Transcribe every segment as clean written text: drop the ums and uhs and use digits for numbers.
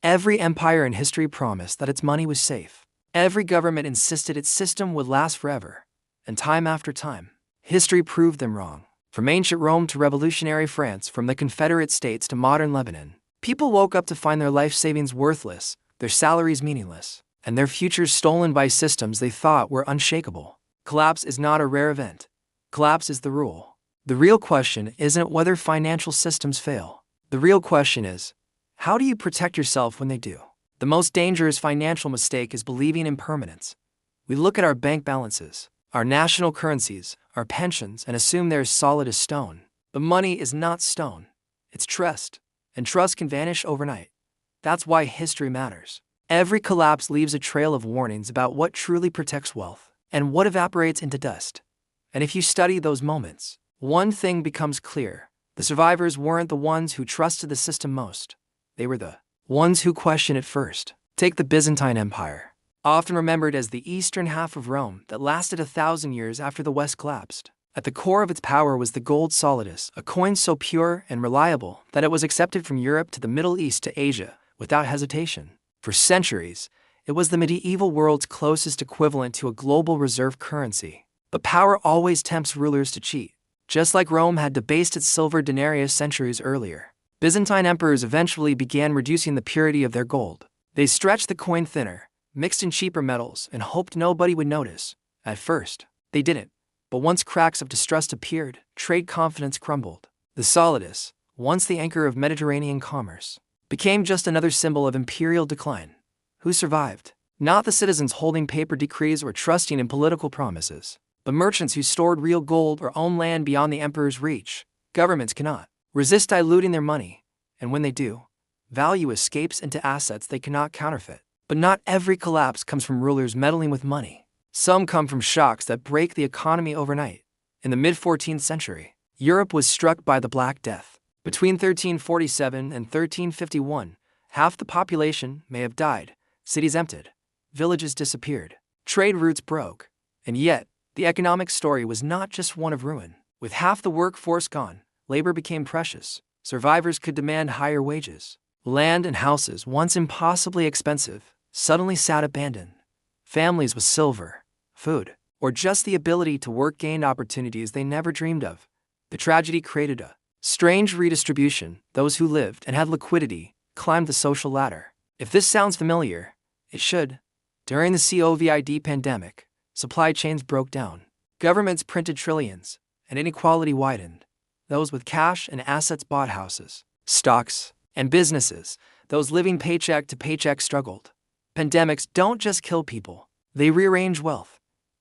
Every empire in history promised that its money was safe. Every government insisted its system would last forever. And time after time, history proved them wrong. From ancient Rome to revolutionary France, from the Confederate States to modern Lebanon, people woke up to find their life savings worthless, their salaries meaningless, and their futures stolen by systems they thought were unshakable. Collapse is not a rare event. Collapse is the rule. The real question isn't whether financial systems fail. The real question is, how do you protect yourself when they do? The most dangerous financial mistake is believing in permanence. We look at our bank balances, our national currencies, our pensions, and assume they're as solid as stone. But money is not stone. It's trust. And trust can vanish overnight. That's why history matters. Every collapse leaves a trail of warnings about what truly protects wealth and what evaporates into dust. And if you study those moments, one thing becomes clear. The survivors weren't the ones who trusted the system most. They were the ones who questioned it first. Take the Byzantine Empire, often remembered as the eastern half of Rome that lasted 1,000 years after the West collapsed. At the core of its power was the gold solidus, a coin so pure and reliable that it was accepted from Europe to the Middle East to Asia without hesitation. For centuries, it was the medieval world's closest equivalent to a global reserve currency. But power always tempts rulers to cheat. Just like Rome had debased its silver denarius centuries earlier, Byzantine emperors eventually began reducing the purity of their gold. They stretched the coin thinner, mixed in cheaper metals, and hoped nobody would notice. At first, they didn't. But once cracks of distrust appeared, trade confidence crumbled. The solidus, once the anchor of Mediterranean commerce, became just another symbol of imperial decline. Who survived? Not the citizens holding paper decrees or trusting in political promises, but merchants who stored real gold or owned land beyond the emperor's reach. Governments cannot resist diluting their money, and when they do, value escapes into assets they cannot counterfeit. But not every collapse comes from rulers meddling with money. Some come from shocks that break the economy overnight. In the mid-14th century, Europe was struck by the Black Death. Between 1347 and 1351, half the population may have died, cities emptied, villages disappeared, trade routes broke. And yet, the economic story was not just one of ruin. With half the workforce gone, labor became precious. Survivors could demand higher wages. Land and houses, once impossibly expensive, suddenly sat abandoned. Families with silver, food, or just the ability to work gained opportunities they never dreamed of. The tragedy created a strange redistribution. Those who lived and had liquidity climbed the social ladder. If this sounds familiar, it should. During the COVID pandemic, supply chains broke down. Governments printed trillions, and inequality widened. Those with cash and assets bought houses, stocks, and businesses. Those living paycheck to paycheck struggled. Pandemics don't just kill people, they rearrange wealth.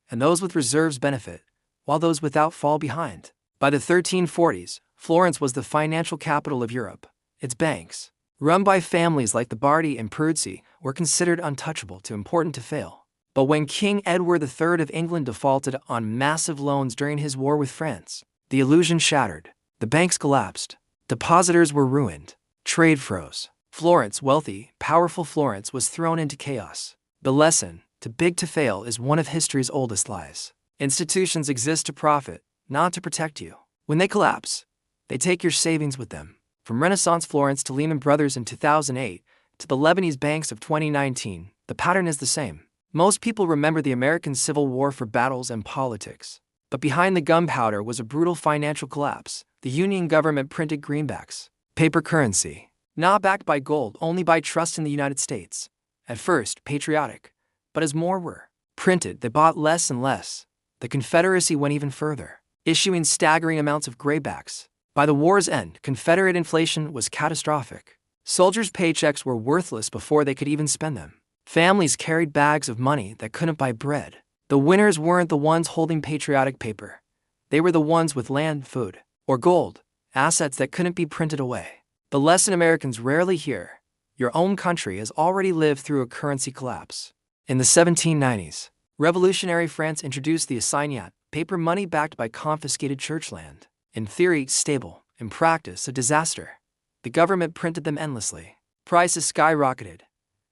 And those with reserves benefit, while those without fall behind. By the 1340s, Florence was the financial capital of Europe. Its banks, run by families like the Bardi and Peruzzi, were considered untouchable, too important to fail. But when King Edward III of England defaulted on massive loans during his war with France, the illusion shattered. The banks collapsed. Depositors were ruined. Trade froze. Florence, wealthy, powerful Florence, was thrown into chaos. The lesson, too big to fail, is one of history's oldest lies. Institutions exist to profit, not to protect you. When they collapse, they take your savings with them. From Renaissance Florence to Lehman Brothers in 2008 to the Lebanese banks of 2019, the pattern is the same. Most people remember the American Civil War for battles and politics. But behind the gunpowder was a brutal financial collapse. The Union government printed greenbacks, paper currency, not backed by gold, only by trust in the United States. At first, patriotic. But as more were printed, they bought less and less. The Confederacy went even further, issuing staggering amounts of graybacks. By the war's end, Confederate inflation was catastrophic. Soldiers' paychecks were worthless before they could even spend them. Families carried bags of money that couldn't buy bread. The winners weren't the ones holding patriotic paper. They were the ones with land, food, or gold, assets that couldn't be printed away. The lesson Americans rarely hear: your own country has already lived through a currency collapse. In the 1790s, revolutionary France introduced the assignat, paper money backed by confiscated church land. In theory, stable. In practice, a disaster. The government printed them endlessly. Prices skyrocketed.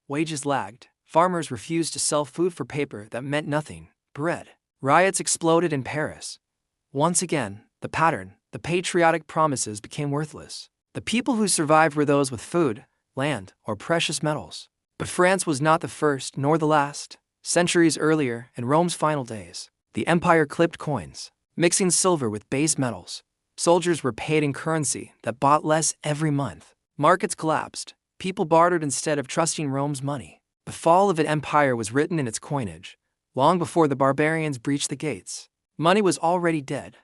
Wages lagged. Farmers refused to sell food for paper that meant nothing, bread. Riots exploded in Paris. Once again, the pattern, the patriotic promises became worthless. The people who survived were those with food, land, or precious metals. But France was not the first nor the last. Centuries earlier, in Rome's final days, the empire clipped coins, mixing silver with base metals. Soldiers were paid in currency that bought less every month. Markets collapsed. People bartered instead of trusting Rome's money. The fall of an empire was written in its coinage, long before the barbarians breached the gates. Money was already dead.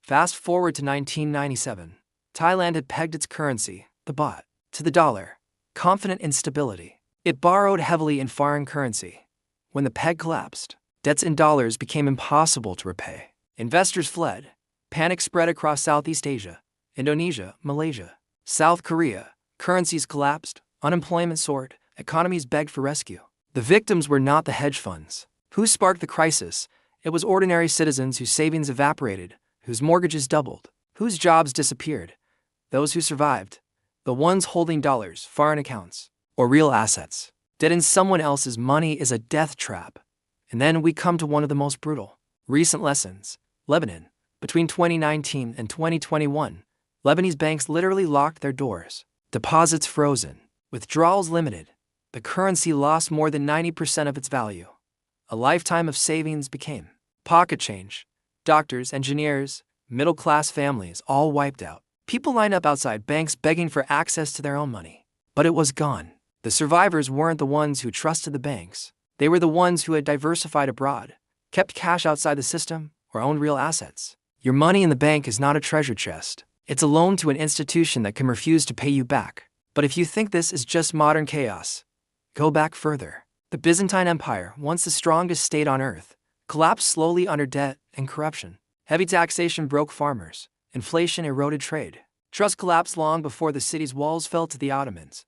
Fast forward to 1997. Thailand had pegged its currency, the baht, to the dollar, confident in stability. It borrowed heavily in foreign currency. When the peg collapsed, debts in dollars became impossible to repay. Investors fled. Panic spread across Southeast Asia, Indonesia, Malaysia, South Korea. Currencies collapsed, unemployment soared, economies begged for rescue. The victims were not the hedge funds. Who sparked the crisis? It was ordinary citizens whose savings evaporated, whose mortgages doubled, whose jobs disappeared. Those who survived, the ones holding dollars, foreign accounts, or real assets. Debt in someone else's money is a death trap. And then we come to one of the most brutal recent lessons. Lebanon. Between 2019 and 2021, Lebanese banks literally locked their doors. Deposits frozen. Withdrawals limited. The currency lost more than 90% of its value. A lifetime of savings became pocket change. Doctors, engineers, middle-class families all wiped out. People lined up outside banks begging for access to their own money. But it was gone. The survivors weren't the ones who trusted the banks. They were the ones who had diversified abroad, kept cash outside the system, or owned real assets. Your money in the bank is not a treasure chest. It's a loan to an institution that can refuse to pay you back. But if you think this is just modern chaos, go back further. The Byzantine Empire, once the strongest state on earth, collapsed slowly under debt and corruption. Heavy taxation broke farmers. Inflation eroded trade. Trust collapsed long before the city's walls fell to the Ottomans.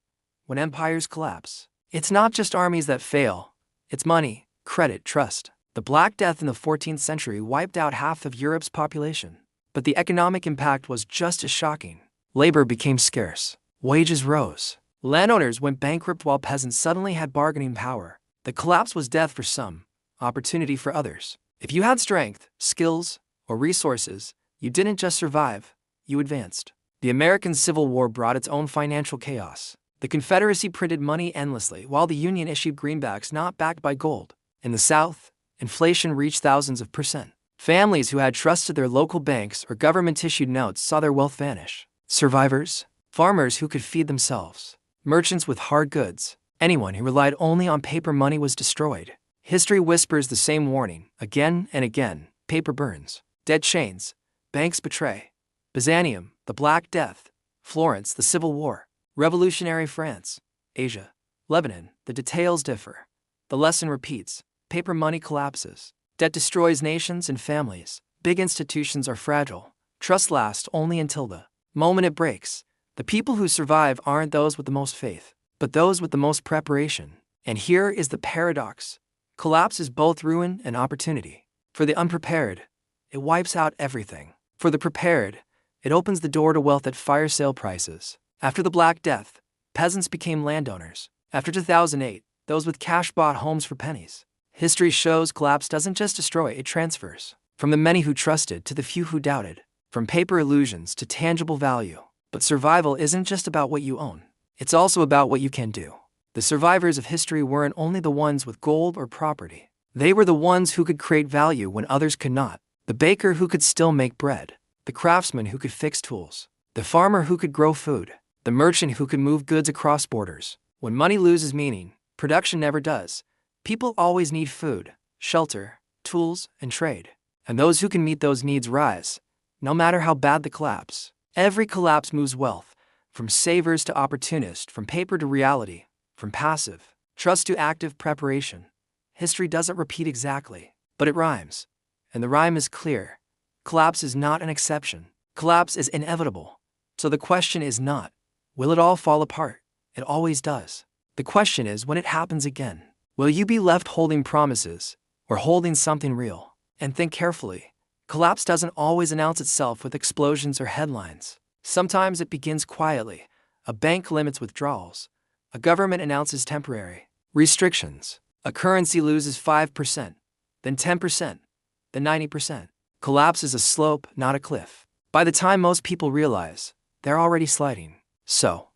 When empires collapse, it's not just armies that fail. It's money, credit, trust. The Black Death in the 14th century wiped out half of Europe's population. But the economic impact was just as shocking. Labor became scarce. Wages rose. Landowners went bankrupt while peasants suddenly had bargaining power. The collapse was death for some, opportunity for others. If you had strength, skills, or resources, you didn't just survive, you advanced. The American Civil War brought its own financial chaos. The Confederacy printed money endlessly while the Union issued greenbacks not backed by gold. In the South, inflation reached thousands of %. Families who had trusted their local banks or government-issued notes saw their wealth vanish. Survivors, farmers who could feed themselves, merchants with hard goods, anyone who relied only on paper money was destroyed. History whispers the same warning, again and again. Paper burns. Dead chains. Banks betray. Byzantium, the Black Death. Florence, the Civil War. Revolutionary France. Asia. Lebanon, the details differ. The lesson repeats. Paper money collapses. Debt destroys nations and families. Big institutions are fragile. Trust lasts only until the moment it breaks. The people who survive aren't those with the most faith, but those with the most preparation. And here is the paradox. Collapse is both ruin and opportunity. For the unprepared, it wipes out everything. For the prepared, it opens the door to wealth at fire sale prices. After the Black Death, peasants became landowners. After 2008, those with cash bought homes for pennies. History shows collapse doesn't just destroy, it transfers. From the many who trusted to the few who doubted. From paper illusions to tangible value. But survival isn't just about what you own. It's also about what you can do. The survivors of history weren't only the ones with gold or property. They were the ones who could create value when others could not. The baker who could still make bread. The craftsman who could fix tools. The farmer who could grow food. The merchant who could move goods across borders. When money loses meaning, production never does. People always need food, shelter, tools, and trade. And those who can meet those needs rise, no matter how bad the collapse. Every collapse moves wealth, from savers to opportunists, from paper to reality, from passive trust to active preparation. History doesn't repeat exactly, but it rhymes. And the rhyme is clear. Collapse is not an exception. Collapse is inevitable. So the question is not, will it all fall apart? It always does. The question is, when it happens again, will you be left holding promises, or holding something real? And think carefully. Collapse doesn't always announce itself with explosions or headlines. Sometimes it begins quietly. A bank limits withdrawals. A government announces temporary restrictions. A currency loses 5%, then 10%, then 90%. Collapse is a slope, not a cliff. By the time most people realize, they're already sliding. So,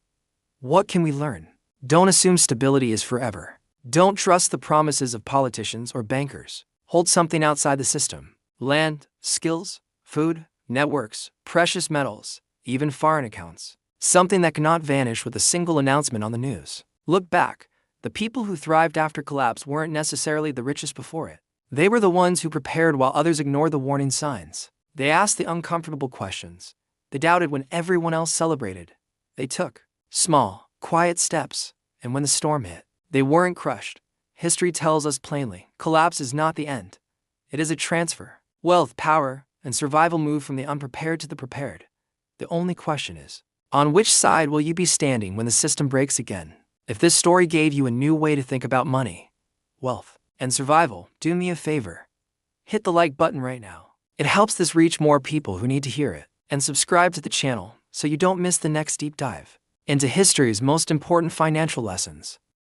what can we learn? Don't assume stability is forever. Don't trust the promises of politicians or bankers. Hold something outside the system: land, skills, food, networks, precious metals, even foreign accounts. Something that cannot vanish with a single announcement on the news. Look back. The people who thrived after collapse weren't necessarily the richest before it. They were the ones who prepared while others ignored the warning signs. They asked the uncomfortable questions. They doubted when everyone else celebrated. They took small, quiet steps, and when the storm hit, they weren't crushed. History tells us plainly, collapse is not the end. It is a transfer. Wealth, power, and survival move from the unprepared to the prepared. The only question is, on which side will you be standing when the system breaks again? If this story gave you a new way to think about money, wealth, and survival, do me a favor. Hit the like button right now. It helps this reach more people who need to hear it. And subscribe to the channel so you don't miss the next deep dive into history's most important financial lessons.